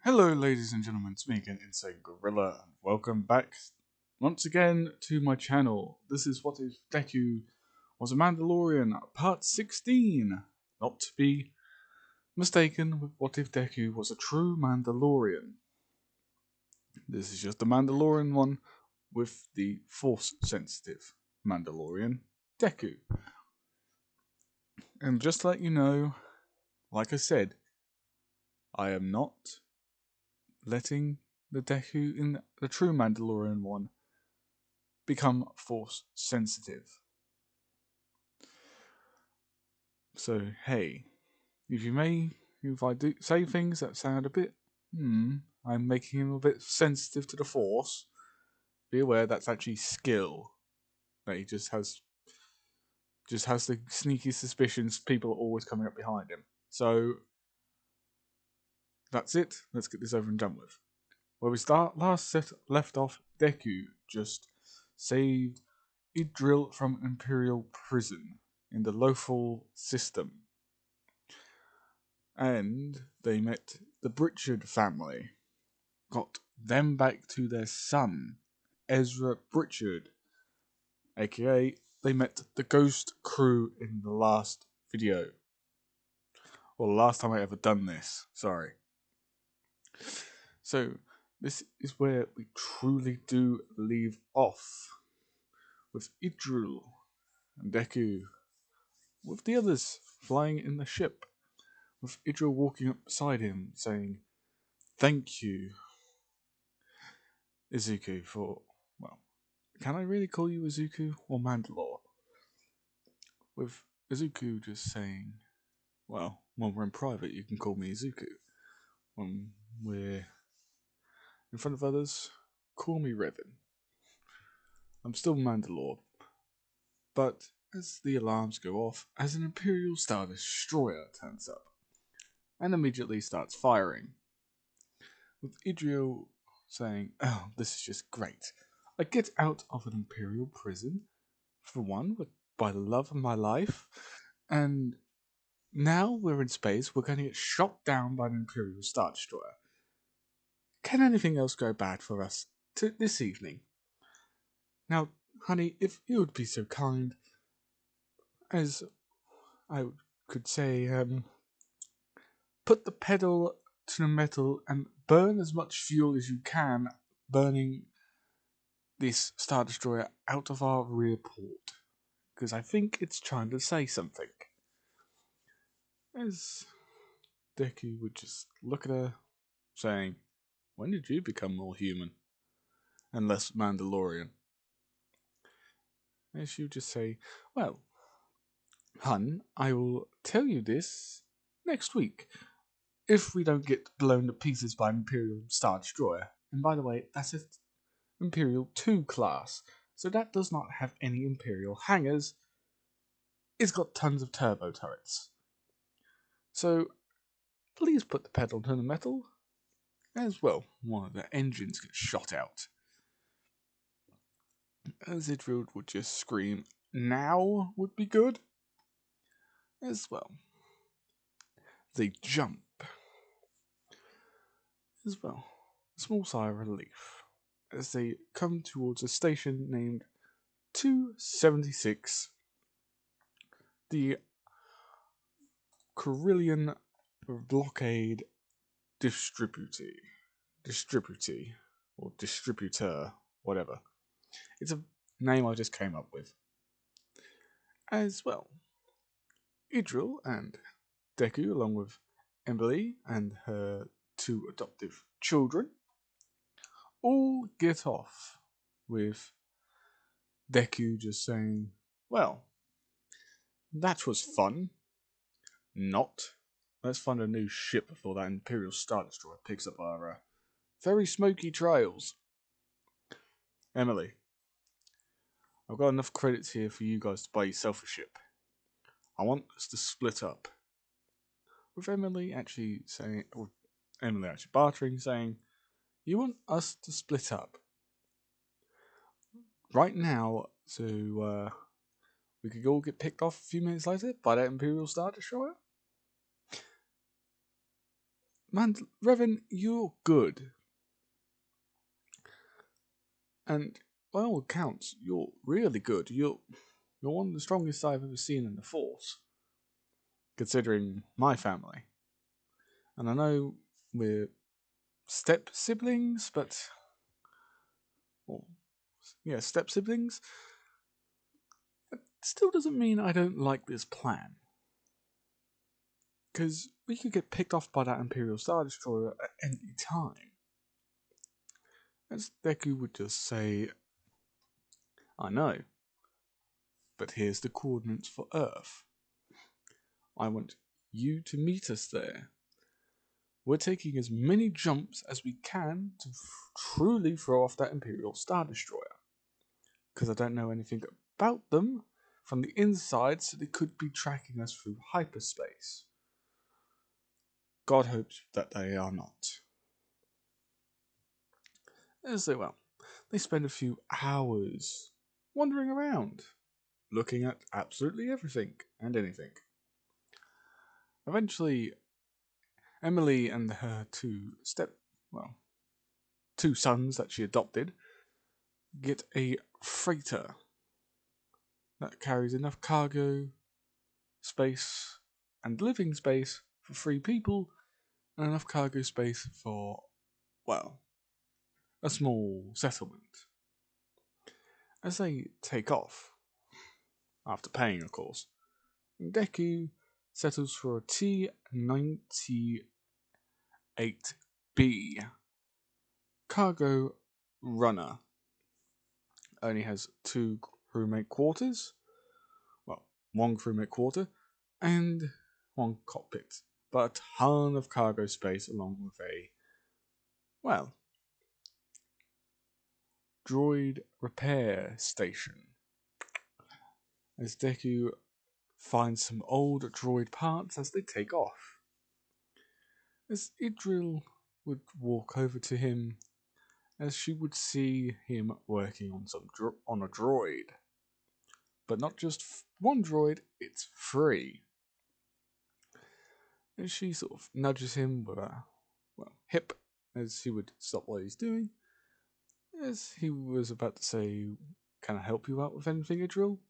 Hello, ladies and gentlemen, it's me again, Insane Gorilla, and welcome back once again to my channel. This is What If Deku Was a Mandalorian, part 16, not to be mistaken with What If Deku Was a True Mandalorian. This is just the Mandalorian one with the Force-sensitive Mandalorian, Deku. And just to let you know, like I said, I am not letting the Deku in the true Mandalorian one become Force sensitive. So hey, if I do say things that sound a bit, I'm making him a bit sensitive to the Force, be aware that's actually skill. That he just has the sneaky suspicions people are always coming up behind him. So that's it. Let's get this over and done with. Where we left off, Deku just saved Idril from Imperial prison in the Lothal system. And they met the Pritchard family, got them back to their son, Ezra Pritchard, aka they met the Ghost crew in the last video. Well, the last time I ever done this, sorry. So, this is where we truly do leave off, with Idril and Deku, with the others flying in the ship, with Idril walking up beside him, saying, "Thank you, Izuku, for, well, can I really call you Izuku or Mandalore?" With Izuku just saying, "Well, when we're in private, you can call me Izuku. When we're in front of others, call me Revan. I'm still Mandalore." But as the alarms go off, as an Imperial Star Destroyer turns up and immediately starts firing, with Idril saying, "Oh, this is just great. I get out of an Imperial prison, for one, by the love of my life, and now we're in space, we're going to get shot down by an Imperial Star Destroyer. Can anything else go bad for us this evening? Now, honey, if you would be so kind, as I could say, put the pedal to the metal and burn as much fuel as you can, burning this Star Destroyer out of our rear port, because I think it's trying to say something." As Deku would just look at her, saying, "When did you become more human and less Mandalorian?" And she would just say, "Well, hun, I will tell you this next week, if we don't get blown to pieces by an Imperial Star Destroyer. And by the way, that's an Imperial 2 class, so that does not have any Imperial hangars. It's got tons of turbo turrets. So please put the pedal to the metal." As well, one of the engines gets shot out. As Idril would just scream, "Now would be good." As well, they jump. As well, a small sigh of relief as they come towards a station named 276, the Carillion Blockade Distributee, or Distributor, whatever. It's a name I just came up with. As well, Idril and Deku, along with Emily and her 2 adoptive children, all get off, with Deku just saying, "Well, that was fun. Not. Let's find a new ship before that Imperial Star Destroyer picks up our very smoky trails. Emily, I've got enough credits here for you guys to buy yourself a ship. I want us to split up." With Emily actually bartering, saying, "You want us to split up right now, so we could all get picked off a few minutes later by that Imperial Star Destroyer?" Revan, you're good. And by all accounts, you're really good. You're one of the strongest I've ever seen in the Force, considering my family. And I know we're step siblings, but step siblings. It still doesn't mean I don't like this plan. Because we could get picked off by that Imperial Star Destroyer at any time. As Deku would just say, I know, but here's the coordinates for Earth. I want you to meet us there. We're taking as many jumps as we can to truly throw off that Imperial Star Destroyer. Because I don't know anything about them from the inside, so they could be tracking us through hyperspace. God hopes that they are not. As they spend a few hours wandering around, looking at absolutely everything and anything. Eventually, Emily and her two sons that she adopted get a freighter that carries enough cargo, space, and living space for 3 people, and enough cargo space for, a small settlement. As they take off, after paying, of course, Deku settles for a T-98B cargo runner. Only has 2 crewmate quarters, 1 crewmate quarter, and 1 cockpit, but a ton of cargo space along with a, droid repair station. As Deku finds some old droid parts as they take off. As Idril would walk over to him, as she would see him working on a droid. But not just 1 droid, it's 3. And she sort of nudges him with a hip as he would stop what he's doing. As he was about to say, "Can I help you out with anything, Idril?"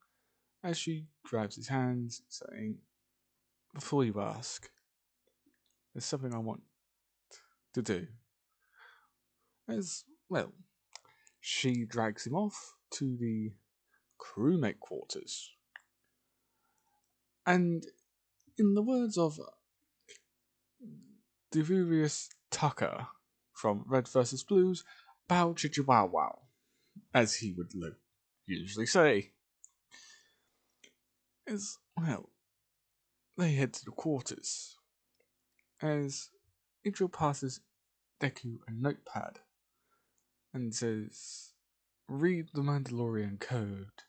As she grabs his hands, saying, "Before you ask, there's something I want to do." As she drags him off to the crewmate quarters. And in the words of Devurious Tucker from Red vs. Blues, bow chitty wow wow, as he would usually say. As they head to the quarters. As Idril passes Deku a notepad and says, "Read the Mandalorian code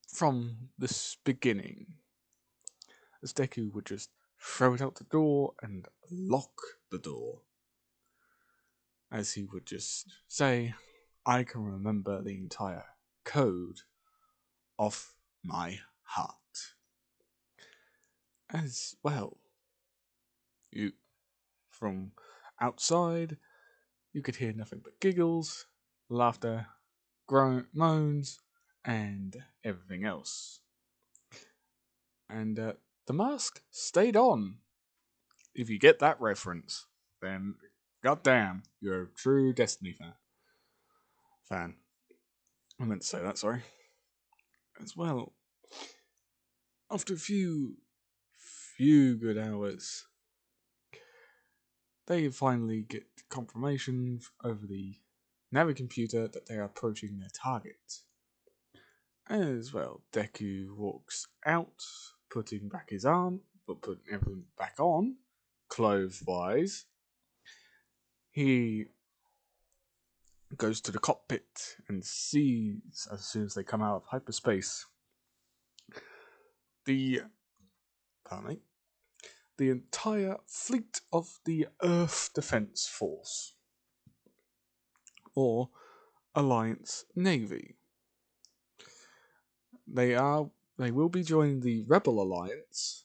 from the beginning." As Deku would just throw it out the door and lock the door. As he would just say, "I can remember the entire code off my heart." As you, from outside, you could hear nothing but giggles, laughter, moans, and everything else. And the mask stayed on. If you get that reference, then goddamn, you're a true Destiny fan. I meant to say that, sorry. As after a few good hours, they finally get confirmation over the Navi computer that they are approaching their target. As Deku walks out, putting back his arm, but putting everything back on, clothes-wise. He goes to the cockpit and sees, as soon as they come out of hyperspace, the entire fleet of the Earth Defense Force, or Alliance Navy. They will be joining the Rebel Alliance,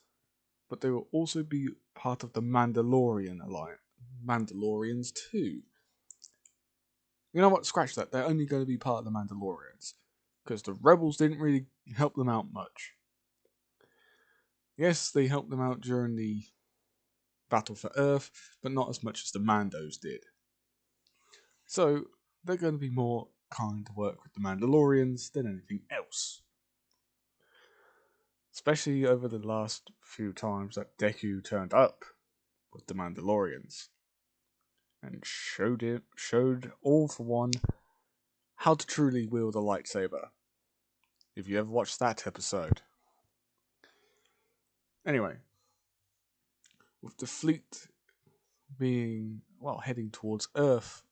but they will also be part of the Mandalorian alliance. Mandalorians too. You know what? Scratch that. They're only going to be part of the Mandalorians because the rebels didn't really help them out much. Yes, they helped them out during the battle for Earth, but not as much as the Mandos did. So they're going to be more kind to work with the Mandalorians than anything else. Especially over the last few times that Deku turned up with the Mandalorians and showed all for one how to truly wield a lightsaber. If you ever watched that episode. Anyway, with the fleet being, well, heading towards Earth,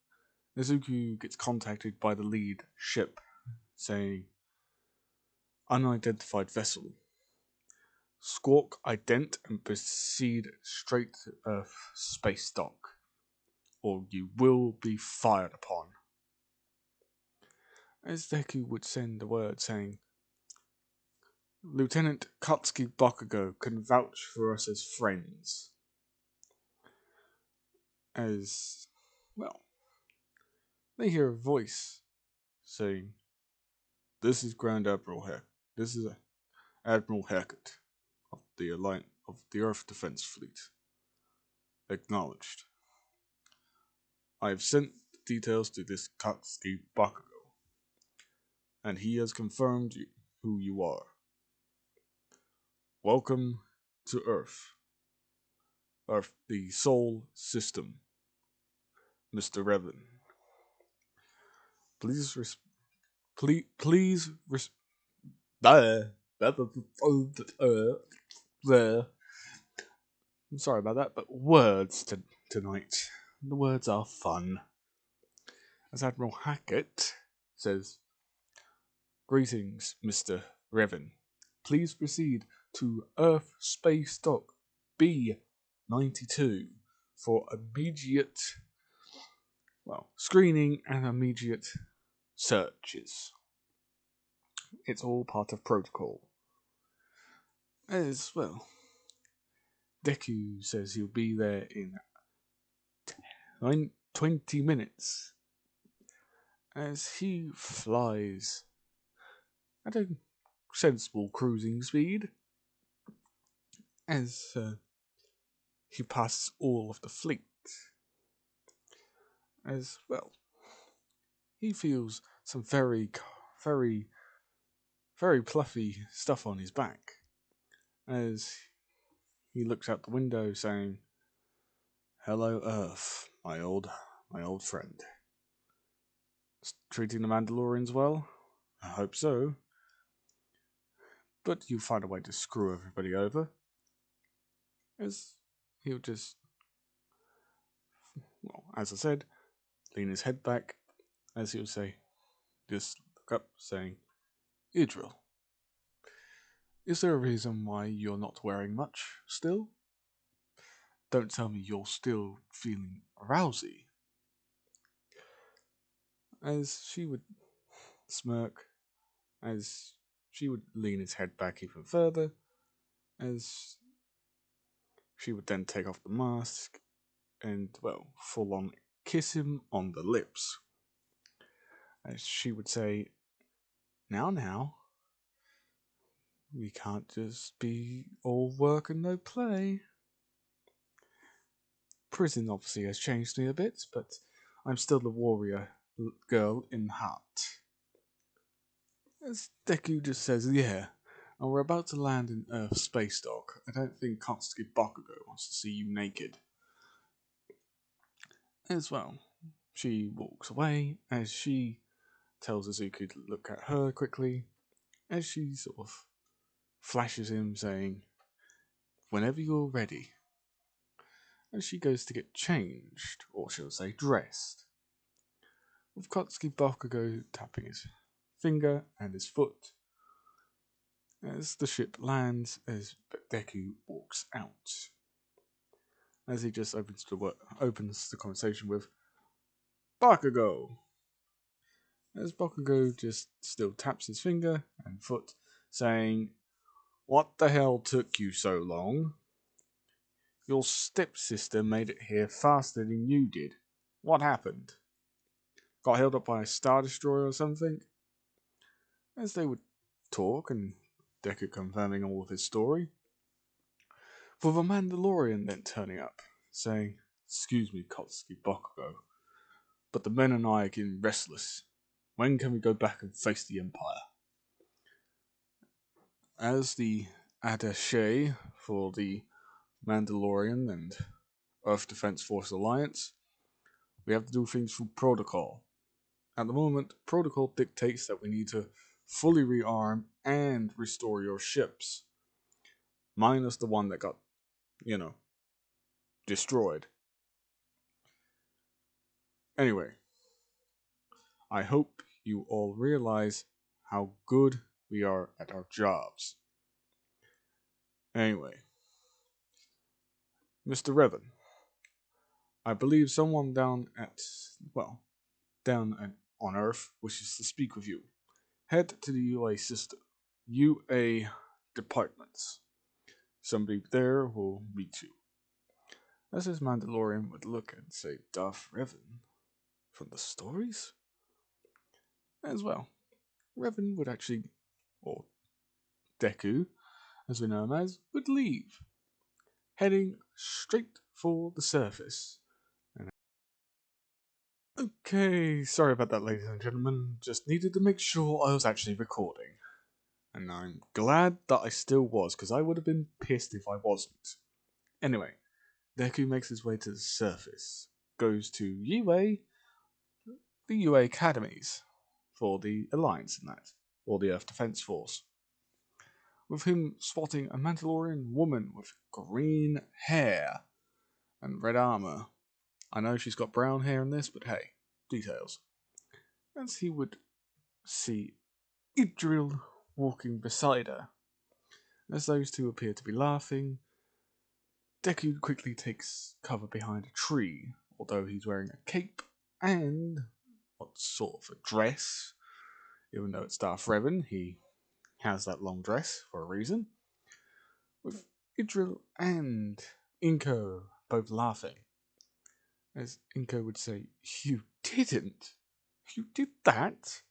Nezuko gets contacted by the lead ship, saying, unidentified vessel. Squawk ident and proceed straight to Earth space dock, or you will be fired upon. As Deku would send a word saying, Lieutenant Katsuki Bakugo can vouch for us as friends. As, well, they hear a voice saying, this is Grand Admiral Hackett. This is Admiral Hackett of the Alliance of the Earth Defense Fleet. Acknowledged. I have sent the details to this Katsuki Bakugo, and he has confirmed who you are. Welcome to Earth. Earth, the Sol System. Mr. Revan. I'm sorry about that, but words tonight. The words are fun. As Admiral Hackett says, greetings, Mr. Revan. Please proceed to Earth Space Dock B-92 for immediate, screening and immediate searches. It's all part of protocol. As well, Deku says he'll be there in 20 minutes as he flies at a sensible cruising speed as he passes all of the fleet. As well, he feels some very, very, very fluffy stuff on his back as he looks out the window saying, hello Earth, my old friend. Treating the Mandalorians well? I hope so. But you find a way to screw everybody over. As he'll just, as I said, lean his head back as he'll say, just look up saying, Idril, is there a reason why you're not wearing much still? Don't tell me you're still feeling rousy. As she would smirk, as she would lean his head back even further, as she would then take off the mask and, full on kiss him on the lips. As she would say, now, we can't just be all work and no play. Prison obviously has changed me a bit, but I'm still the warrior girl in heart. As Deku just says, yeah, and we're about to land in Earth Space Dock. I don't think Katsuki Bakugo wants to see you naked. As well, she walks away as she tells Izuku to look at her quickly, as she sort of flashes him saying, whenever you're ready. As she goes to get changed, or she'll say dressed, with Katsuki Bakugo tapping his finger and his foot as the ship lands, as Deku walks out. As he just opens the conversation with Bakugo. As Bakugo just still taps his finger and foot, saying, what the hell took you so long? Your stepsister made it here faster than you did. What happened? Got held up by a Star Destroyer or something? As they would talk, and Deku confirming all of his story, with a Mandalorian then turning up, saying, "Excuse me, Kotsuki Bakugo, but the men and I are getting restless. When can we go back and face the Empire?" As the attaché for the Mandalorian and Earth Defense Force Alliance, we have to do things through protocol. At the moment, protocol dictates that we need to fully rearm and restore your ships, minus the one that got, destroyed. Anyway, I hope you all realize how good we are at our jobs. Anyway, Mr. Revan, I believe someone on Earth wishes to speak with you. Head to the UA system, UA departments. Somebody there will meet you. As his Mandalorian would look and say, Darth Revan? From the stories? As well, Revan would actually, or Deku, as we know him as, would leave, heading straight for the surface. Okay, sorry about that, ladies and gentlemen. Just needed to make sure I was actually recording. And I'm glad that I still was, because I would have been pissed if I wasn't. Anyway, Deku makes his way to the surface, goes to UA, the UA academies, for the Alliance and that, or the Earth Defense Force. With him spotting a Mandalorian woman with green hair and red armor. I know she's got brown hair in this, but hey, details. As he would see Idril walking beside her. As those two appear to be laughing, Deku quickly takes cover behind a tree, although he's wearing a cape and what sort of a dress. Even though it's Darth Revan, he has that long dress for a reason. With Idril and Inko both laughing. As Inko would say, "You didn't? You did that?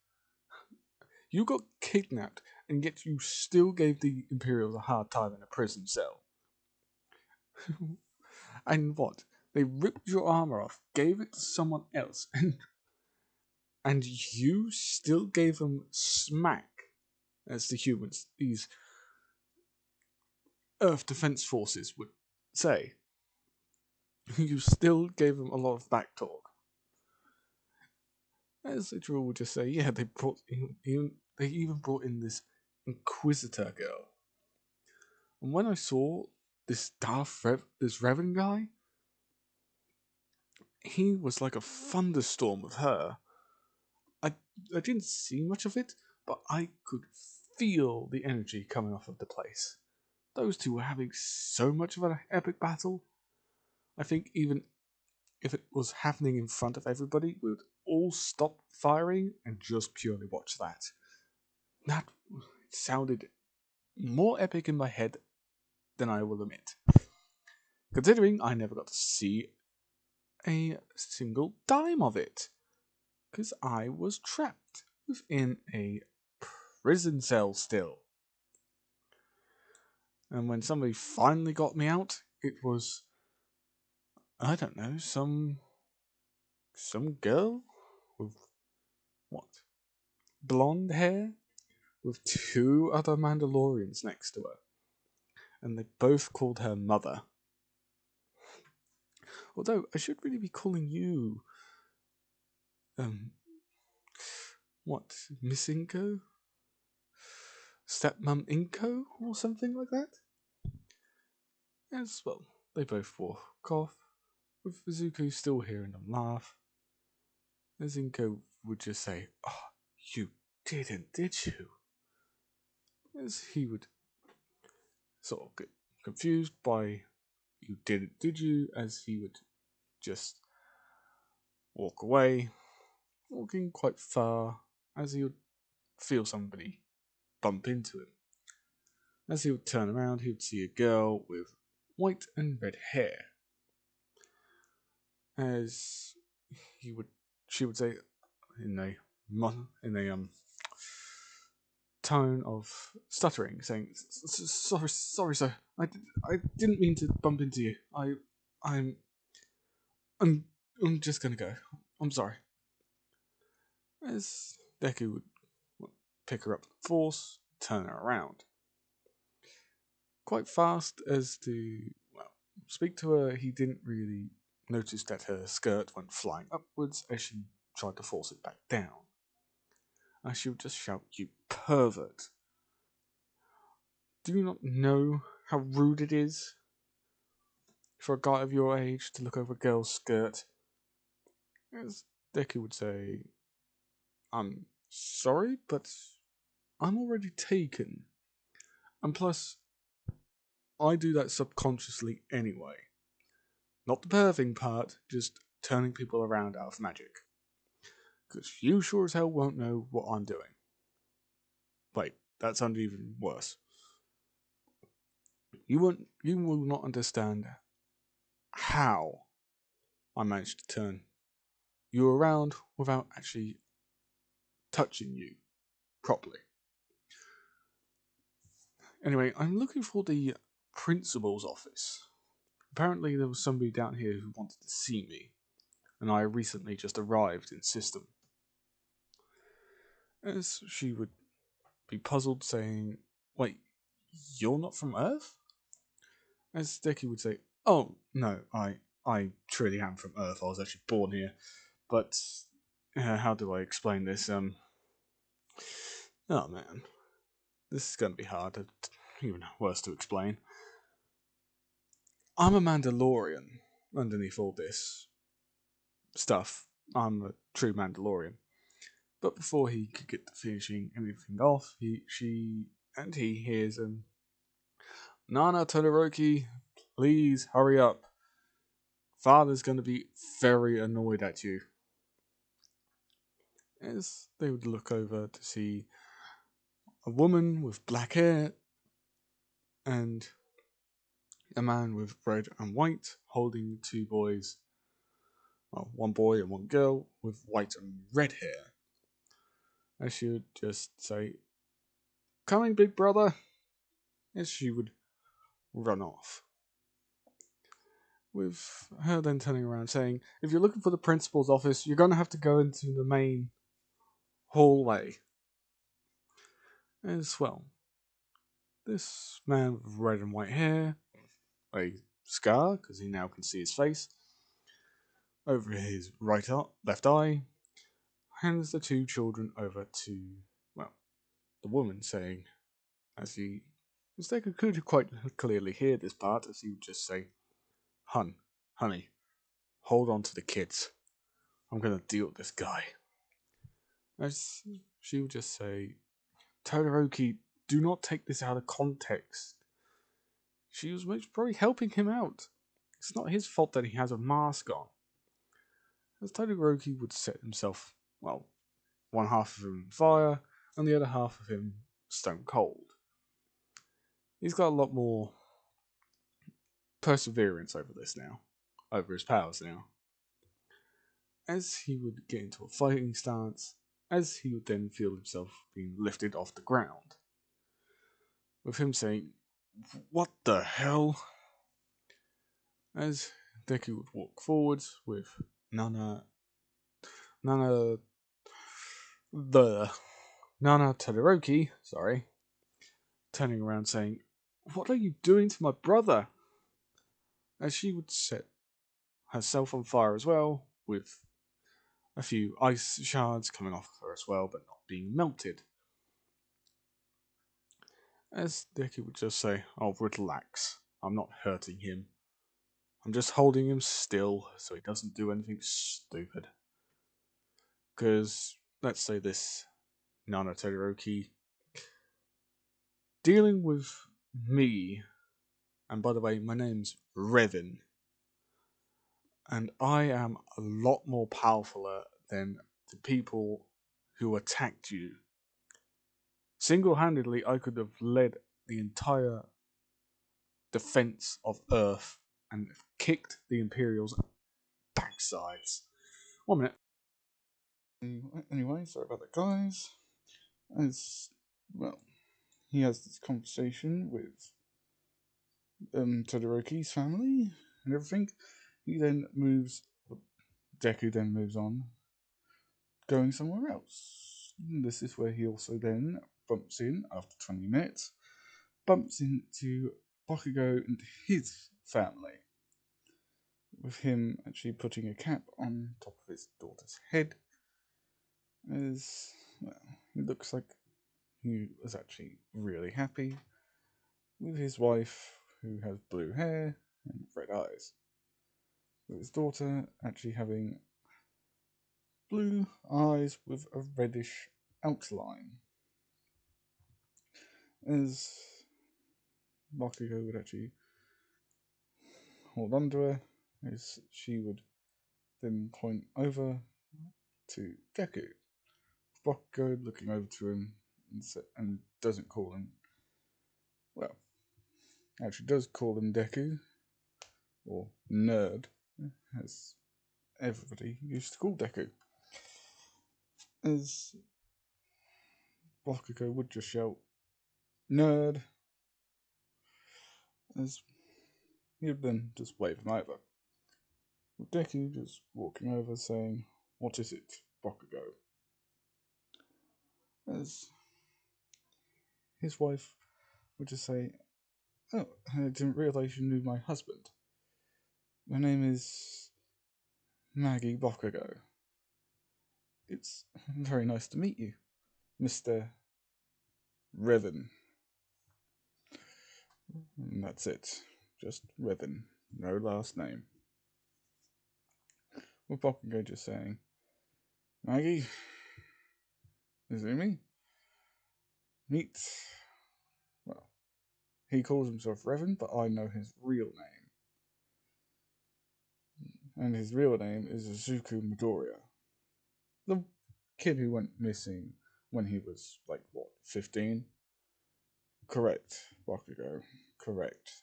You got kidnapped, and yet you still gave the Imperials a hard time in a prison cell. And what? They ripped your armor off, gave it to someone else, and you still gave them smack, as the humans, these Earth Defense Forces would say. You still gave them a lot of back talk." As Idril would just say, "Yeah, they even brought in this Inquisitor girl. And when I saw this this Revan guy, he was like a thunderstorm with her. I didn't see much of it, but I could feel the energy coming off of the place. Those two were having so much of an epic battle. I think even if it was happening in front of everybody, we would all stop firing and just purely watch that. That sounded more epic in my head than I will admit. Considering I never got to see a single dime of it. Because I was trapped within a prison cell still. And when somebody finally got me out, it was, I don't know, some girl with what? Blonde hair with two other Mandalorians next to her. And they both called her Mother. Although I should really be calling you what? Miss Inko? Stepmom Inko? Or something like that? As well, they both walk off, with Izuku still hearing them laugh. As Inko would just say, "Oh, you didn't, did you?" As he would sort of get confused by "you didn't, did you?" as he would just walk away, walking quite far, as he would feel somebody bump into him. As he would turn around, he would see a girl with white and red hair. As he would, she would say in a tone of stuttering, saying, "Sorry, sorry, sir. I didn't mean to bump into you. I'm, I'm, I'm just gonna go. I'm sorry." As Deku would pick her up with force, turn her around quite fast as to speak to her. He didn't really notice that her skirt went flying upwards as she tried to force it back down. And she would just shout, "You pervert! Do you not know how rude it is for a guy of your age to look over a girl's skirt?" As Deku would say, "I'm sorry, but I'm already taken. And plus, I do that subconsciously anyway. Not the perving part, just turning people around out of magic. Because you sure as hell won't know what I'm doing." Wait, that sounded even worse. You will not understand how I managed to turn you around without actually touching you properly. Anyway, I'm looking for the principal's office. Apparently there was somebody down here who wanted to see me, and I recently just arrived in system. As she would be puzzled, saying, "Wait, you're not from Earth?" As Deku would say, "Oh, no, I truly am from Earth. I was actually born here. But, how do I explain this? Oh man, this is going to be hard, even worse to explain. I'm a Mandalorian underneath all this stuff. I'm a true Mandalorian." But before he could get to finishing anything off, he hears "Nana Todoroki, please hurry up. Father's going to be very annoyed at you." As they would look over to see a woman with black hair and a man with red and white holding two boys, well, one boy and one girl with white and red hair. As she would just say, "Coming, big brother," as she would run off. With her then turning around saying, "If you're looking for the principal's office, you're going to have to go into the main hallway." As well, this man with red and white hair, a scar because he now can see his face, over his left eye, hands the two children over to, well, the woman, saying, as he, Mistake could quite clearly hear this part, as he would just say, honey, hold on to the kids. I'm going to deal with this guy." As she would just say, "Todoroki, do not take this out of context. She was most probably helping him out. It's not his fault that he has a mask on." As Todoroki would set himself, well, one half of him on fire, and the other half of him stone cold. He's got a lot more perseverance over his powers now. As he would get into a fighting stance, as he would then feel himself being lifted off the ground, with him saying, "What the hell?" As Deku would walk forwards with Nana the Nana Todoroki, turning around saying, "What are you doing to my brother?" As she would set herself on fire as well, with a few ice shards coming off of her as well, but not being melted. As Deku would just say, "Oh, relax. I'm not hurting him. I'm just holding him still so he doesn't do anything stupid." Because, let's say this, Nana Todoroki, dealing with me, and by the way, my name's Revin, and I am a lot more powerful than the people who attacked you. Single-handedly, I could have led the entire defense of Earth and kicked the Imperials' backsides. 1 minute. Anyway, sorry about that, guys. As well, he has this conversation with Todoroki's family and everything. He then moves. Deku then moves on, going somewhere else. And this is where he also then bumps in after 20 minutes. Bumps into Bakugo and his family, with him actually putting a cap on top of his daughter's head. As well, it looks like he was actually really happy with his wife, who has blue hair and red eyes, with his daughter actually having blue eyes with a reddish outline. As Bakugo would actually hold on to her, as she would then point over to Deku. Bakugo looking over to him and doesn't call him, well, actually does call him Deku, or Nerd, as everybody used to call Deku. As Bakugo would just shout, Nerd, as he'd then just wave him over. With Deku just walking over saying, what is it, Bakugo? As his wife would just say, oh, I didn't realise you knew my husband. My name is Maggie Bakugo. It's very nice to meet you, Mr. Revan. And that's it. Just Revan. No last name. With Bakugo just saying, Maggie, Izumi, meet. Well, he calls himself Revan, but I know his real name. And his real name is Izuku Midoriya. The kid who went missing when he was, 15? Correct, Bakugo. Correct.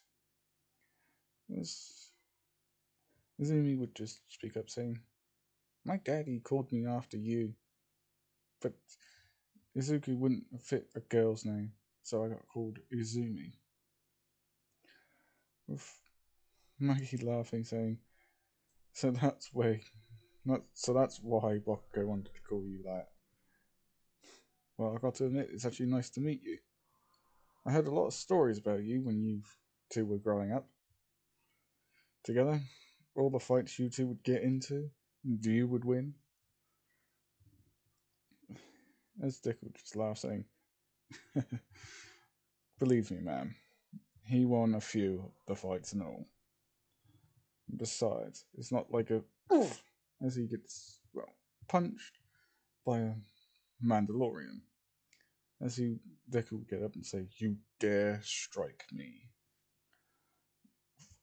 Izumi would just speak up saying, my daddy called me after you. But Izuku wouldn't fit a girl's name, so I got called Izumi. With Maggie laughing, saying, so that's why Bakugo wanted to call you that. Well, I got to admit, it's actually nice to meet you. I heard a lot of stories about you when you two were growing up together. All the fights you two would get into, and you would win. As Dick would just laugh, saying, believe me, ma'am, he won a few of the fights and all. Besides, it's not like as he gets, punched by a Mandalorian. As Dick would get up and say, you dare strike me.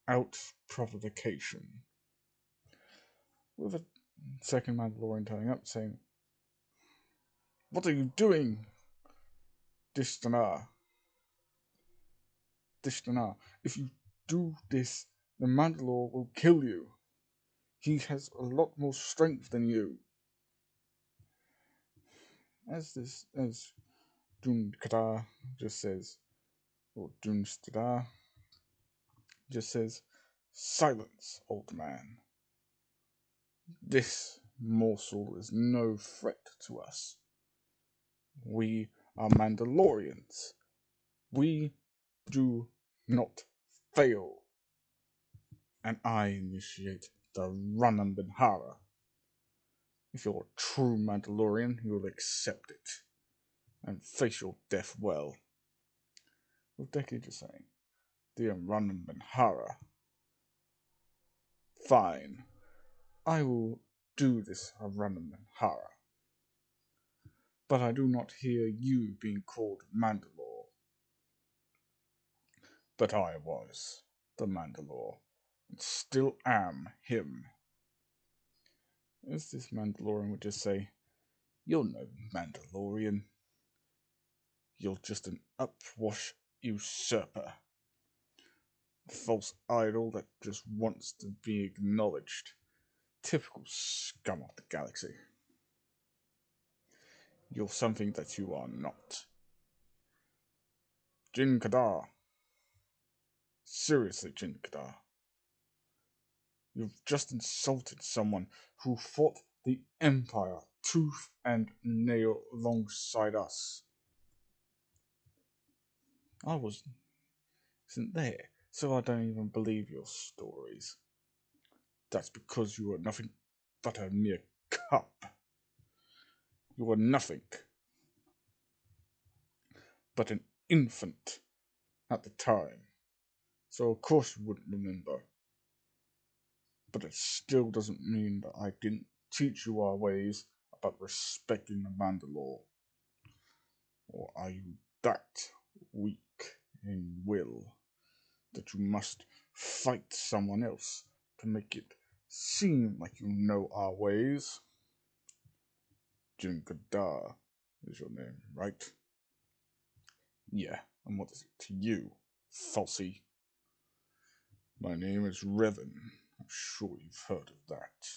Out provocation. With a second Mandalorian turning up saying, what are you doing, Dishtana? If you do this, the Mandalore will kill you. He has a lot more strength than you. As Dun Kata just says, or Dun Stada just says, silence, old man. This morsel is no threat to us. We are Mandalorians. We do not fail. And I initiate the Ranambanhara. If you're a true Mandalorian, you will accept it and face your death well. With Deku just saying, the Ranambanhara. Fine. I will do this Ranambanhara. But I do not hear you being called Mandalore. But I was the Mandalore, and still am him. As this Mandalorian would just say, you're no Mandalorian. You're just an upwash usurper. A false idol that just wants to be acknowledged. Typical scum of the galaxy. You're something that you are not. Jin Kadar. Seriously, Jin Kadar. You've just insulted someone who fought the Empire tooth and nail alongside us. I wasn't there, so I don't even believe your stories. That's because you are nothing but a mere cup. You were nothing but an infant at the time, so of course you wouldn't remember. But it still doesn't mean that I didn't teach you our ways about respecting the Mandalore. Or are you that weak in will that you must fight someone else to make it seem like you know our ways? Jin Kadar is your name, right? Yeah, and what is it to you, falsy? My name is Revan. I'm sure you've heard of that.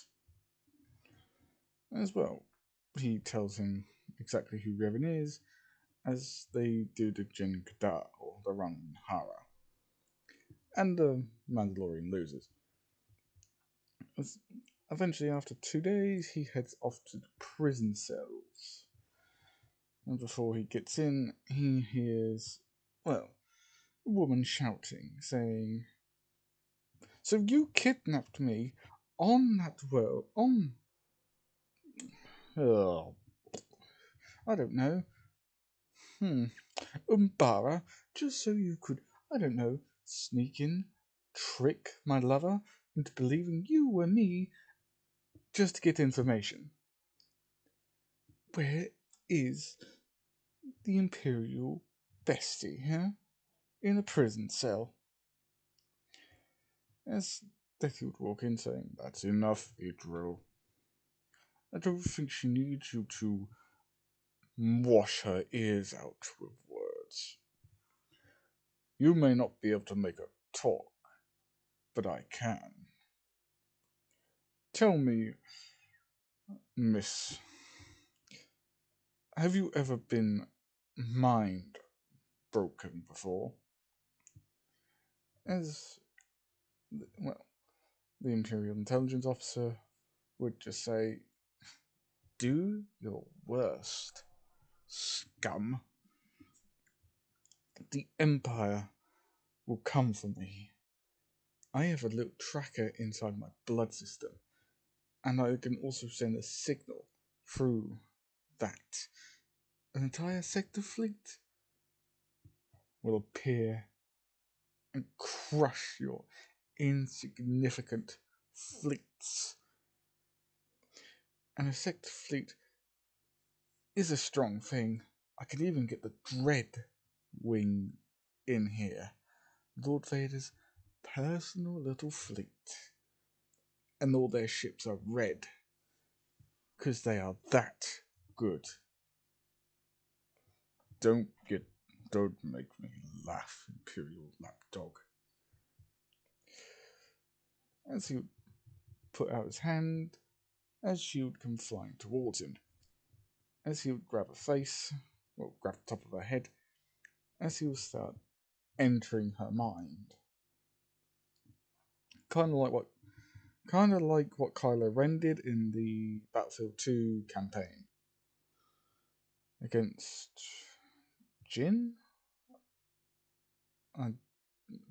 As well, he tells him exactly who Revan is, as they do to Jin Kadar, or the Rangan Hara. And the Mandalorian loses. As eventually, after 2 days, he heads off to the prison cells. And before he gets in, he hears, well, a woman shouting, saying, "So you kidnapped me on that world, on... Oh, I don't know. Umbara, just so you could, I don't know, sneak in, trick my lover into believing you were me just to get information. Where is the Imperial bestie, huh? In a prison cell." As Deku would walk in saying, "That's enough, Idril. I don't think she needs you to wash her ears out with words. You may not be able to make her talk, but I can. Tell me, Miss, have you ever been mind broken before?" As, well, the Imperial Intelligence Officer would just say, "Do your worst, scum. The Empire will come for me. I have a little tracker inside my blood system, and I can also send a signal through that. An entire sector fleet will appear and crush your insignificant fleets. And a sector fleet is a strong thing. I could even get the Dread Wing in here. Lord Vader's personal little fleet. And all their ships are red. Because they are that good. Don't make me laugh, Imperial Lapdog." As he would put out his hand, as she would come flying towards him. As he would grab her face, or grab the top of her head, as he would start entering her mind. Kind of like what Kylo Ren did in the Battlefield 2 campaign against Jin?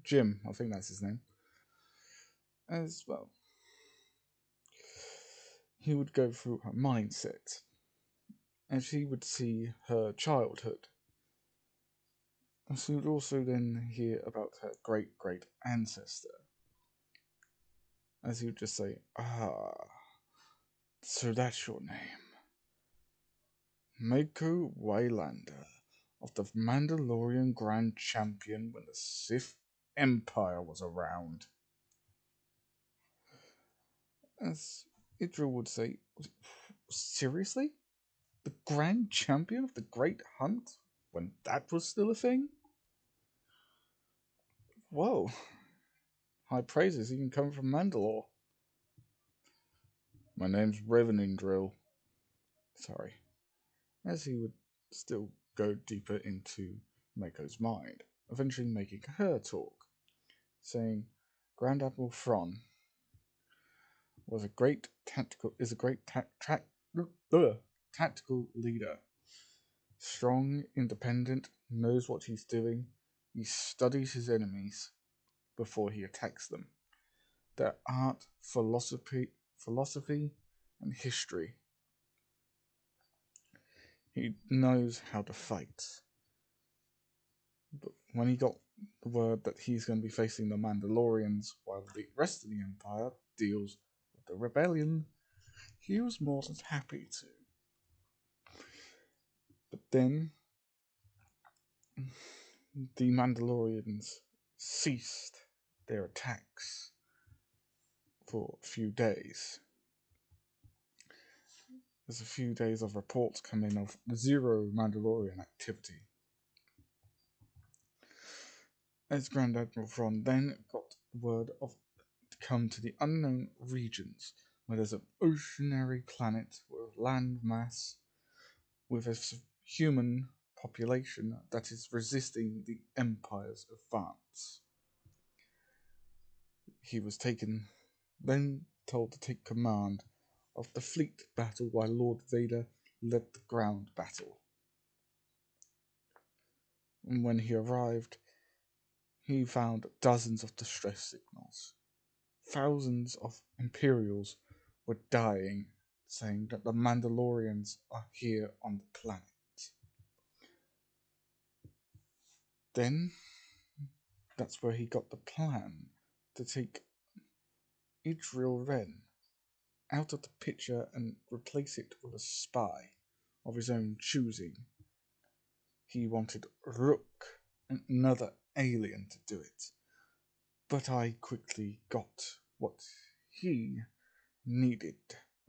Jim, I think that's his name. As well, he would go through her mindset, and she would see her childhood. And she would also then hear about her great ancestor. As he would just say, so that's your name. Mako Waylander, of the Mandalorian Grand Champion when the Sith Empire was around. As Idril would say, seriously? The Grand Champion of the Great Hunt? When that was still a thing? Whoa. high praises even coming from Mandalore. My name's Revening Drill. Sorry. As he would still go deeper into Mako's mind, eventually making her talk, saying Grand Admiral Thrawn was a great tactical tactical leader. Strong, independent, knows what he's doing. He studies his enemies before he attacks them. Their art, philosophy, and history. He knows how to fight. But when he got the word that he's going to be facing the Mandalorians while the rest of the Empire deals with the rebellion, he was more than happy to. But then the Mandalorians ceased their attacks for a few days. There's a few days of reports come in of zero Mandalorian activity. As Grand Admiral Thrawn then got word of to come to the unknown regions where there's an oceanary planet with land mass with a human population that is resisting the Empire's advance. He was then told to take command of the fleet battle while Lord Vader led the ground battle. And when he arrived, he found dozens of distress signals. Thousands of Imperials were dying, saying that the Mandalorians are here on the planet. Then, that's where he got the plan to take Idril Ren out of the picture and replace it with a spy of his own choosing. He wanted Rook, another alien, to do it. But I quickly got what he needed.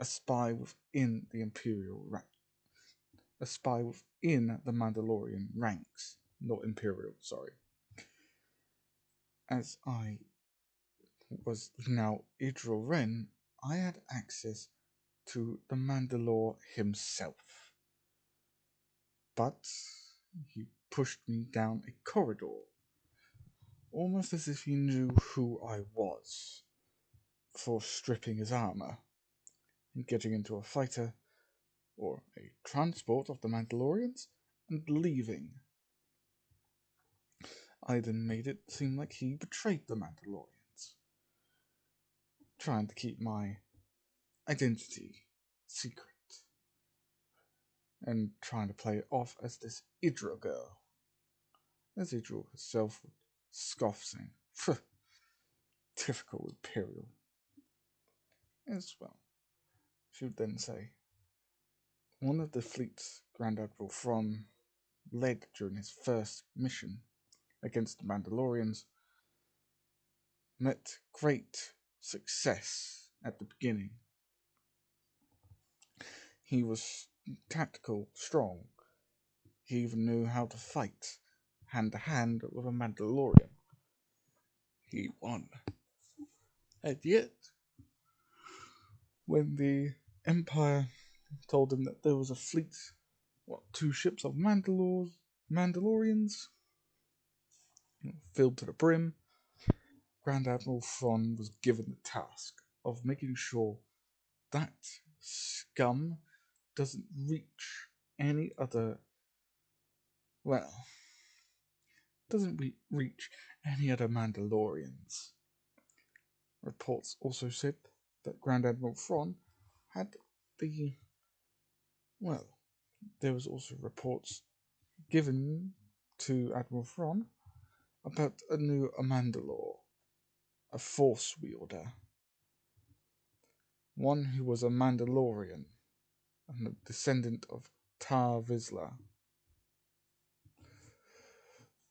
A spy within the Imperial rank. A spy within the Mandalorian ranks. Not Imperial, sorry. As I was now Idril Ren, I had access to the Mandalore himself. But he pushed me down a corridor, almost as if he knew who I was, for stripping his armor and getting into a fighter or a transport of the Mandalorians and leaving. I then made it seem like he betrayed the Mandalorians, trying to keep my identity secret and trying to play it off as this Idra girl, as Idra herself would scoff, saying, typical Imperial. As well, she would then say, one of the fleet's Grand Admiral Thrawn led during his first mission against the Mandalorians met great success at the beginning. He was tactical, strong. He even knew how to fight hand to hand with a Mandalorian. He won. And yet, when the Empire told him that there was a fleet, 2 ships of Mandalorians, filled to the brim, Grand Admiral Thrawn was given the task of making sure that scum doesn't reach any other, reach any other Mandalorians. Reports also said that Grand Admiral Thrawn had there was also reports given to Admiral Thrawn about a new Mandalore, a Force wielder, one who was a Mandalorian and a descendant of Tar Vizsla,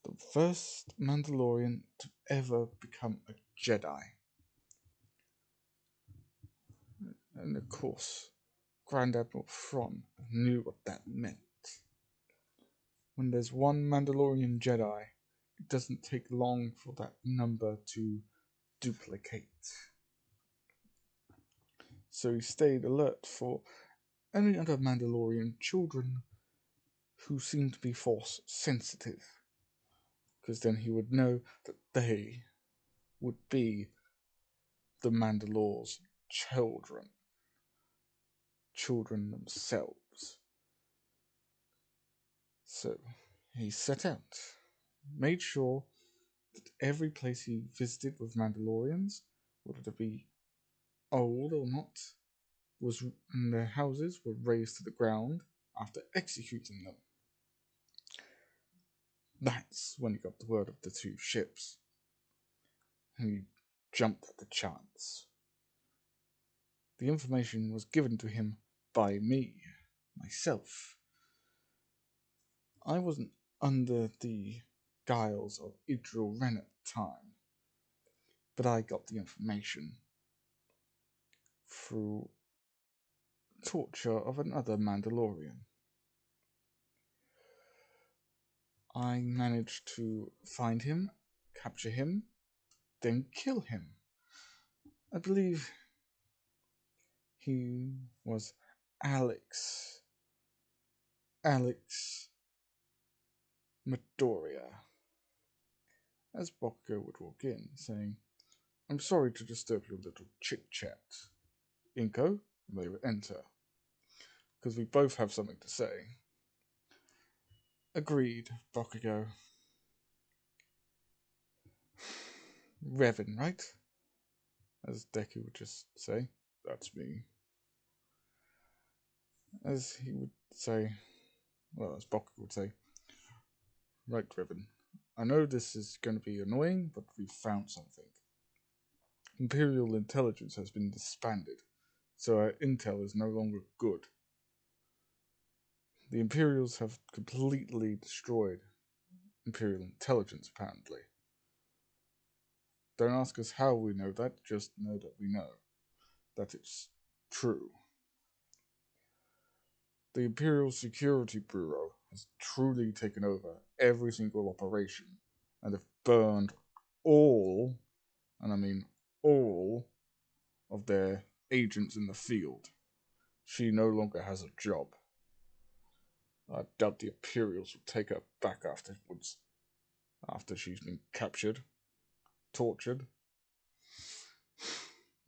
the first Mandalorian to ever become a Jedi. And of course, Grand Admiral Thrawn knew what that meant. When there's one Mandalorian Jedi, it doesn't take long for that number to duplicate. So he stayed alert for any other Mandalorian children who seemed to be force sensitive, because then he would know that they would be the Mandalor's children themselves. So he set out, made sure that every place he visited with Mandalorians, whether it be old or not, was and their houses were razed to the ground after executing them. That's when he got the word of the two ships. He jumped at the chance. The information was given to him by myself. I wasn't under the guiles of Idril Ren at the time, but I got the information through torture of another Mandalorian. I managed to find him, capture him, then kill him. I believe he was Alex Midoriya. As Bokko would walk in, saying, "I'm sorry to disturb your little chit-chat. Inko, you may enter, because we both have something to say." Agreed, Bakugo. Revan, right? As Deku would just say, "That's me." As he would say, well, as Bakugo would say, "Right, Revan. I know this is going to be annoying, but we've found something. Imperial intelligence has been disbanded, so our intel is no longer good. The Imperials have completely destroyed Imperial intelligence, apparently. Don't ask us how we know that, just know that we know that it's true. The Imperial Security Bureau has truly taken over every single operation and have burned all, and I mean all, of their agents in the field. She no longer has a job. I doubt the Imperials will take her back afterwards, after she's been captured, tortured.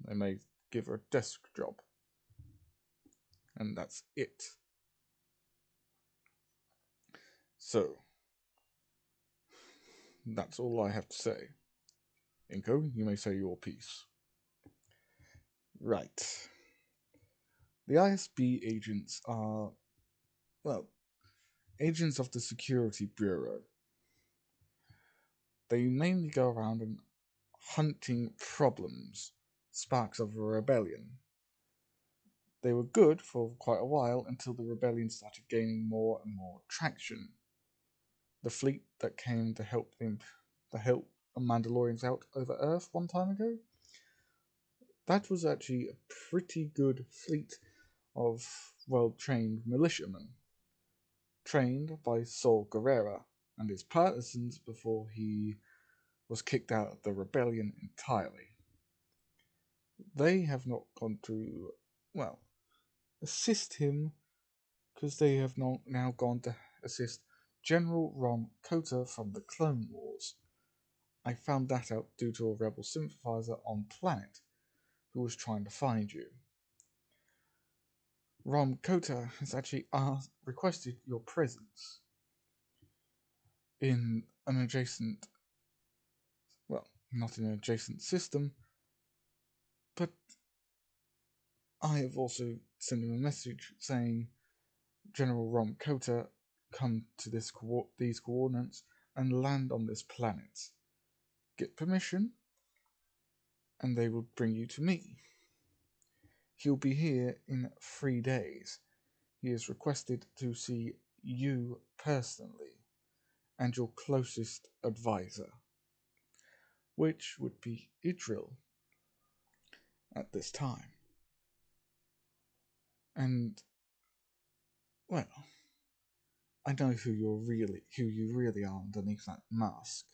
They may give her a desk job. And that's it. So, that's all I have to say. Inko, you may say your piece." Right. The ISB agents are, well, agents of the Security Bureau. They mainly go around and hunting problems, sparks of a rebellion. They were good for quite a while until the rebellion started gaining more and more traction. The fleet that came to help Mandalorians out over Earth one time ago, that was actually a pretty good fleet of well-trained militiamen, trained by Saul Guerrera and his partisans before he was kicked out of the rebellion entirely. They have not gone to, well, assist him, because they have now gone to assist General Ron Kota from the Clone Wars. I found that out due to a rebel sympathizer on planet who was trying to find you. Ron Kota has actually requested your presence in an adjacent, well, not in an adjacent system, but I have also sent him a message saying, "General Ron Kota, come to these coordinates and land on this planet. Get permission, and they will bring you to me. He'll be here in 3 days. He has requested to see you personally and your closest advisor, which would be Idril at this time. And, well, I know who you really are underneath that mask.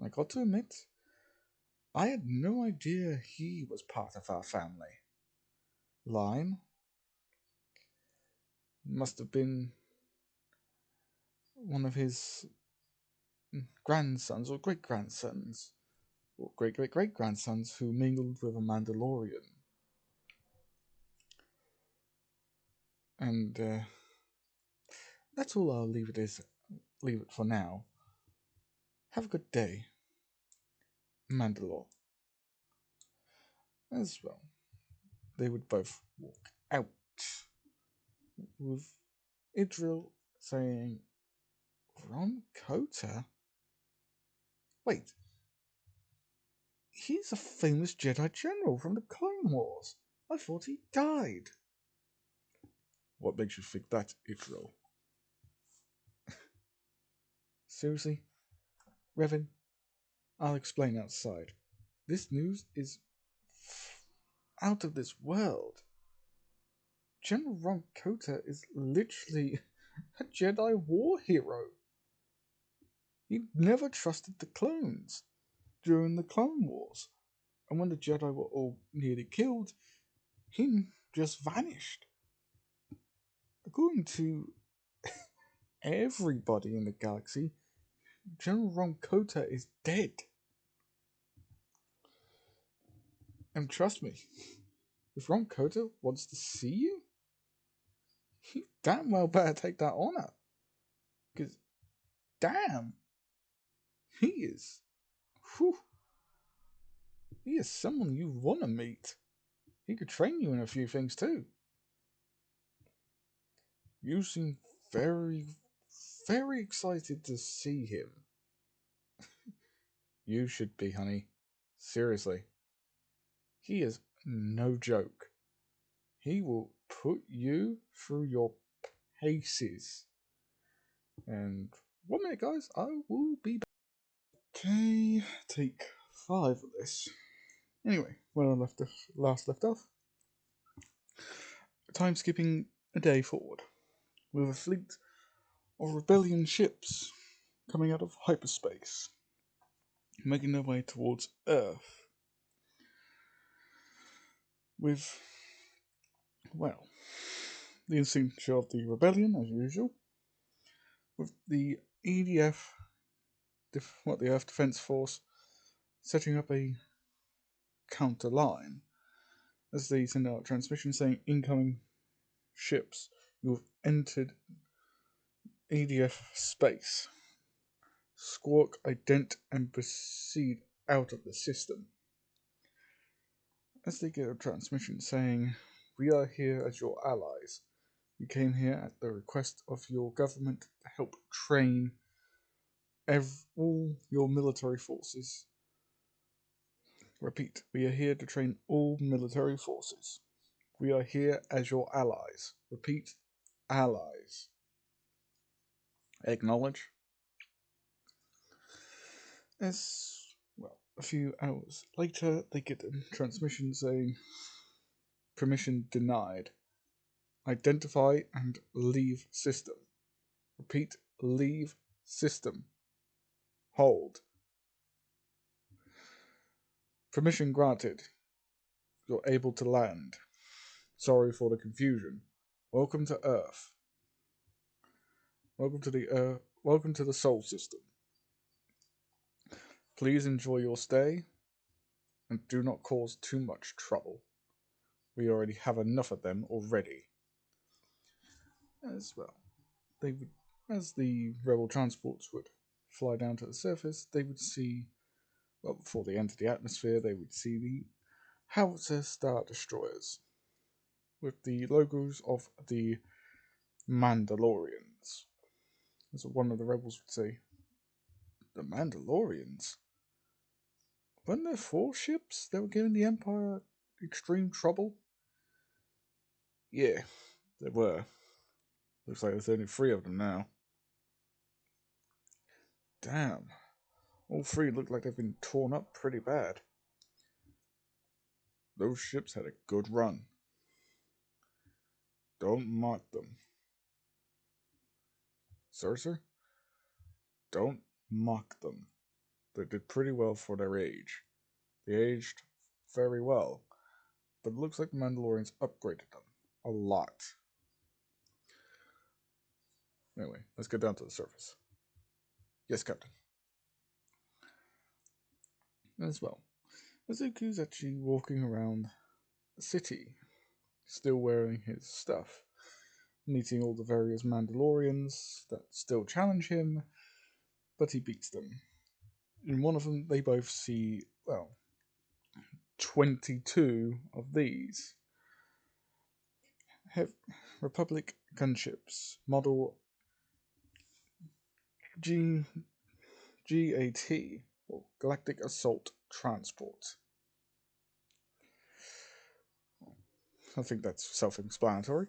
I got to admit, I had no idea he was part of our family. Line must have been one of his grandsons or great grandsons, or great great great grandsons who mingled with a Mandalorian. And that's all I'll leave it for now. Have a good day, Mandalore. As well, they would both walk out with Idril saying, "From Kota? Wait, he's a famous Jedi general from the Clone Wars. I thought he died." "What makes you think that, Idril?" "Seriously, Revan, I'll explain outside. This news is out of this world. General Ron Kota is literally a Jedi war hero. He never trusted the clones during the Clone Wars, and when the Jedi were all nearly killed, he just vanished. According to everybody in the galaxy, General Ron Kota is dead. And trust me, if Ron Kota wants to see you, he damn well better take that honor. Because, damn, he is, whew, he is someone you want to meet. He could train you in a few things too. You seem very, very excited to see him. You should be, honey. Seriously. He is no joke. He will put you through your paces. And 1 minute, guys, I will be back. Okay, take 5 of this. Anyway, when I last left off, time skipping a day forward, with a fleet of rebellion ships coming out of hyperspace, making their way towards Earth. With, well, the insignia of the rebellion, as usual, with the EDF, the Earth Defense Force, setting up a counter line as they send out a transmission saying, "Incoming ships, you have entered EDF space. Squawk, ident, and proceed out of the system." As they get a transmission saying, "We are here as your allies. We came here at the request of your government to help train all your military forces. Repeat, we are here to train all military forces. We are here as your allies." Repeat, allies. Acknowledge. As well, a few hours later, they get a transmission saying, "Permission denied. Identify and leave system." Repeat, leave system. Hold. "Permission granted. You're able to land. Sorry for the confusion. Welcome to Earth. Welcome to the Sol System. Please enjoy your stay and do not cause too much trouble. We already have enough of them already." As well, they would, as the rebel transports would fly down to the surface, they would see, well, before they entered the atmosphere, they would see the Howitzer Star Destroyers with the logos of the Mandalorians. As one of the rebels would say, "The Mandalorians? Weren't there 4 ships that were giving the Empire extreme trouble?" "Yeah, there were. Looks like there's only 3 of them now." "Damn. All 3 look like they've been torn up pretty bad." "Those ships had a good run. Don't mock them." "Sir? Don't mock them. They did pretty well for their age. They aged very well, but it looks like the Mandalorians upgraded them a lot. Anyway, let's get down to the surface. Yes, Captain. As well, Azuku's actually walking around the city, still wearing his stuff, meeting all the various Mandalorians that still challenge him, but he beats them. In one of them, they both see, well, 22 of these have Republic gunships, model G GAT, or Galactic Assault Transport. I think that's self-explanatory.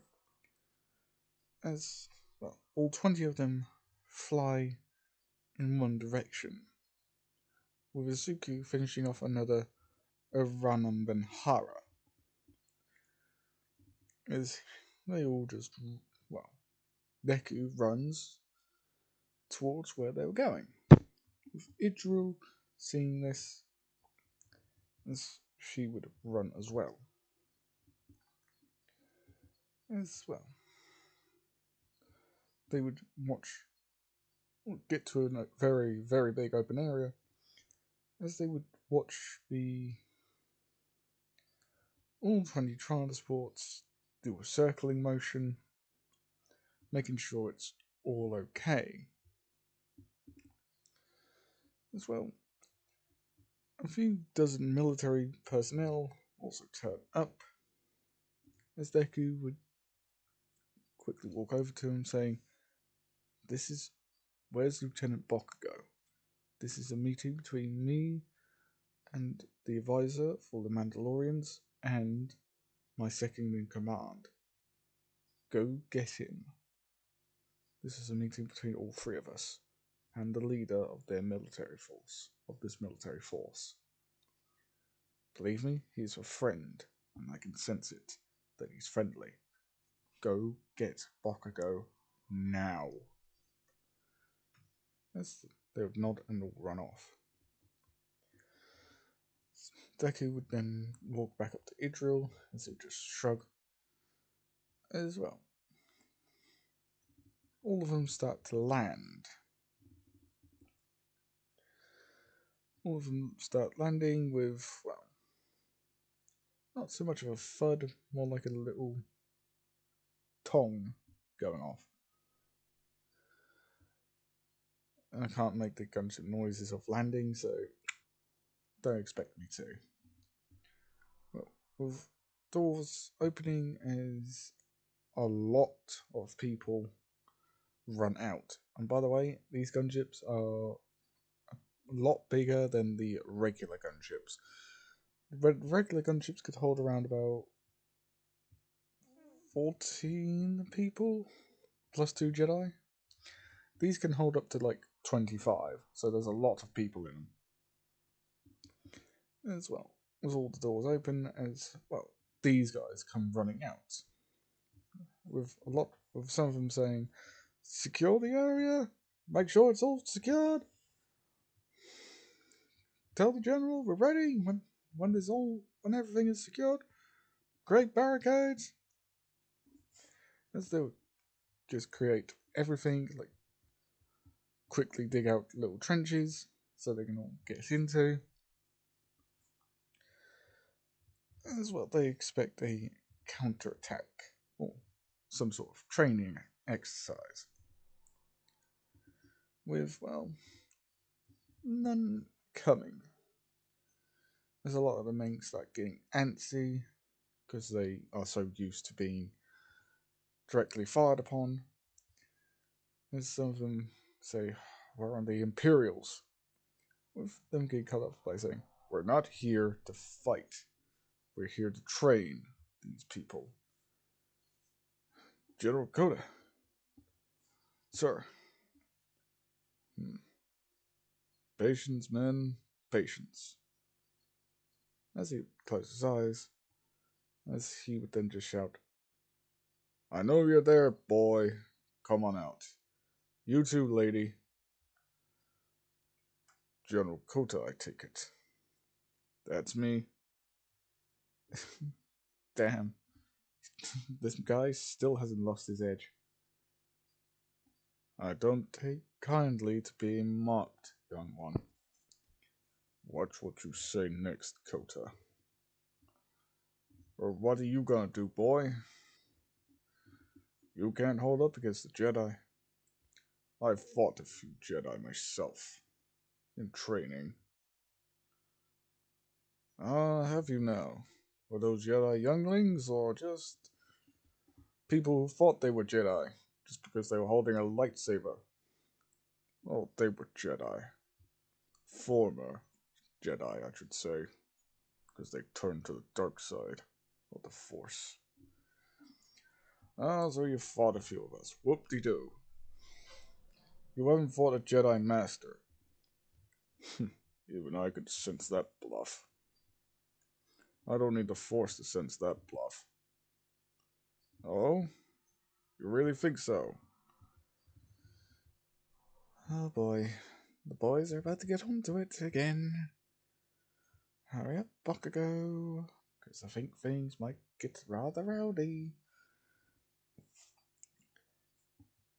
As well, all 20 of them fly in one direction, with Izuku finishing off another Aranam Benhara. As they all just, well, Deku runs towards where they were going. With Idril seeing this, as she would run as well. As well, they would get to a very, very big open area, as they would watch the all 20 transports do a circling motion, making sure it's all okay. As well, a few dozen military personnel also turn up, as Deku would quickly walk over to him, saying, Where's Lieutenant Bakugo? This is a meeting between me and the advisor for the Mandalorians and my second in command. Go get him. This is a meeting between all three of us and the leader of their military force, of this military force. Believe me, he's a friend, and I can sense it, that he's friendly. Go get Bakugo now. They would nod and all run off. Deku would then walk back up to Idril, as he would just shrug as well. All of them start to land. All of them start landing with, well, not so much of a thud, more like a little tong going off. And I can't make the gunship noises of landing, so don't expect me to. Well, with doors opening as a lot of people run out. And by the way, these gunships are a lot bigger than the regular gunships. The regular gunships could hold around about 14 people, plus 2 Jedi. These can hold up to like 25, so there's a lot of people in them. As well, with all the doors open, as well, these guys come running out. With some of them saying, secure the area, make sure it's all secured. Tell the general we're ready when everything is secured. Great barricades. As they would just create everything, like quickly dig out little trenches so they can all get into. As well, they expect a counterattack or some sort of training exercise. With, well, none coming. There's a lot of the men start getting antsy because they are so used to being directly fired upon. As some of them say, we're on the Imperials. With them getting cut off by saying, we're not here to fight. We're here to train these people. General Kota. Sir. Patience, men. Patience. As he closed his eyes, as he would then just shout, I know you're there, boy. Come on out. You too, lady. General Kota, I take it. That's me. Damn, this guy still hasn't lost his edge. I don't take kindly to being mocked, young one. Watch what you say next, Kota. Or what are you gonna do, boy? You can't hold up against the Jedi. I've fought a few Jedi myself. In training. Ah, have you now? Were those Jedi younglings, or just people who thought they were Jedi, just because they were holding a lightsaber? Well, they were Jedi. Former Jedi, I should say, because they turned to the dark side of the Force. Ah, so you fought a few of us. Whoop-de-doo. You haven't fought a Jedi Master. Even I could sense that bluff. I don't need the Force to sense that bluff. Oh? You really think so? Oh boy. The boys are about to get onto it again. Hurry up, Bakugo, because I think things might get rather rowdy.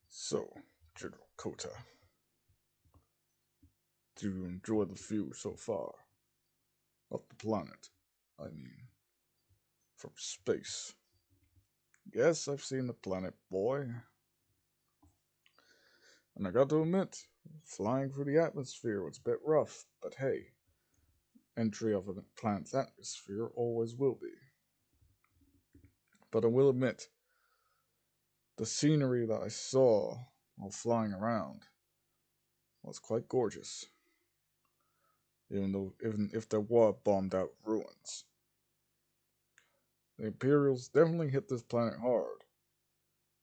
So, General Kota, do you enjoy the view so far? Of the planet, I mean. From space. Yes, I've seen the planet, boy. And I got to admit, flying through the atmosphere was a bit rough, but hey, entry of a planet's atmosphere always will be. But I will admit, the scenery that I saw while flying around was quite gorgeous. Even if there were bombed out ruins. The Imperials definitely hit this planet hard.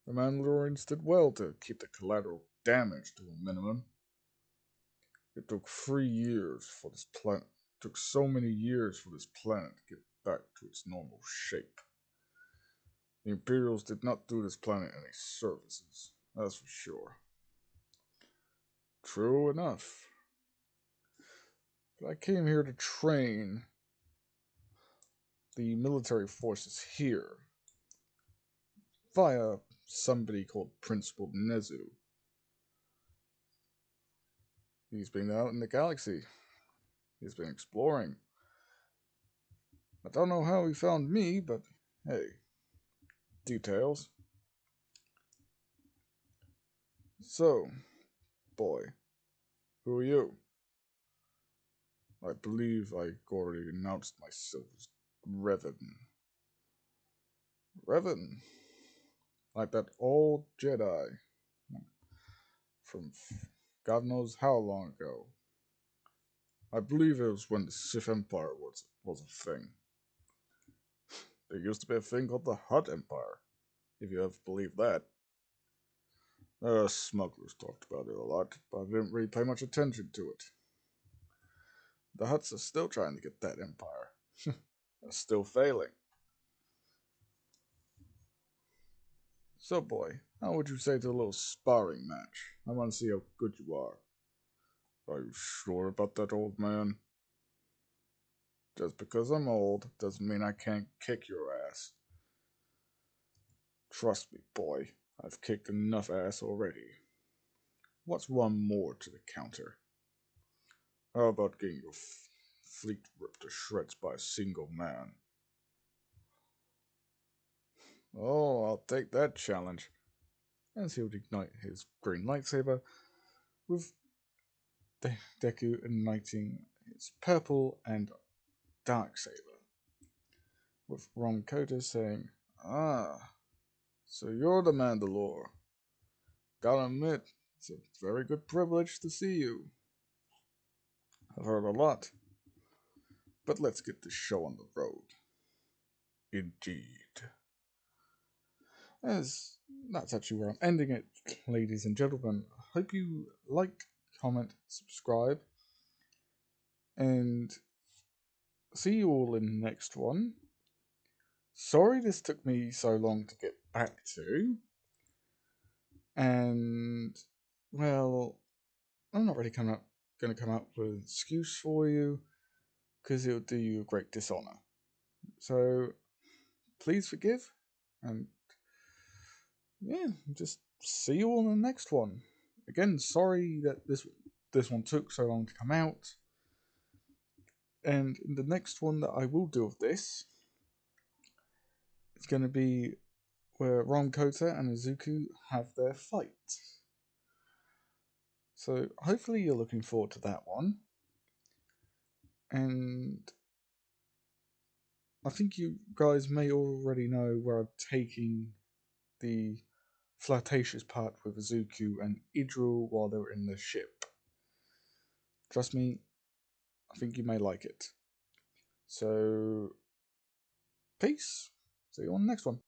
The Mandalorians did well to keep the collateral damage to a minimum. It took 3 years for this planet. It took so many years for this planet to get back to its normal shape. The Imperials did not do this planet any services, that's for sure. True enough. But I came here to train the military forces here via somebody called Principal Nezu. He's been out in the galaxy. He's been exploring. I don't know how he found me, but hey, details. So, boy, who are you? I believe I already announced myself as Revan. Revan? Like that old Jedi from God knows how long ago. I believe it was when the Sith Empire was a thing. There used to be a thing called the Hutt Empire, if you ever believe that. Smugglers talked about it a lot, but I didn't really pay much attention to it. The Hutts are still trying to get that empire. They're still failing. So, boy, how would you say to a little sparring match? I want to see how good you are. Are you sure about that, old man? Just because I'm old doesn't mean I can't kick your ass. Trust me, boy, I've kicked enough ass already. What's one more to the counter? How about getting your fleet ripped to shreds by a single man? Oh, I'll take that challenge. As he would ignite his green lightsaber, with Deku igniting his purple and dark saber. With Kota saying, "Ah, so you're the Mandalore. Gotta admit, it's a very good privilege to see you. I've heard a lot. But let's get this show on the road." Indeed. As that's actually where I'm ending it, ladies and gentlemen. Hope you like, comment, subscribe, and see you all in the next one. Sorry this took me so long to get back to. And, well, I'm not really going to come up with an excuse for you, because it'll do you a great dishonor. So please forgive, and yeah, just see you all in the next one. Again, sorry that this one took so long to come out. And the next one that I will do of this is going to be where Kota and Izuku have their fight. So hopefully you're looking forward to that one. And I think you guys may already know where I'm taking the flirtatious part with Izuku and Idril while they were in the ship. Trust me, I think you may like it. So, peace. See you on the next one.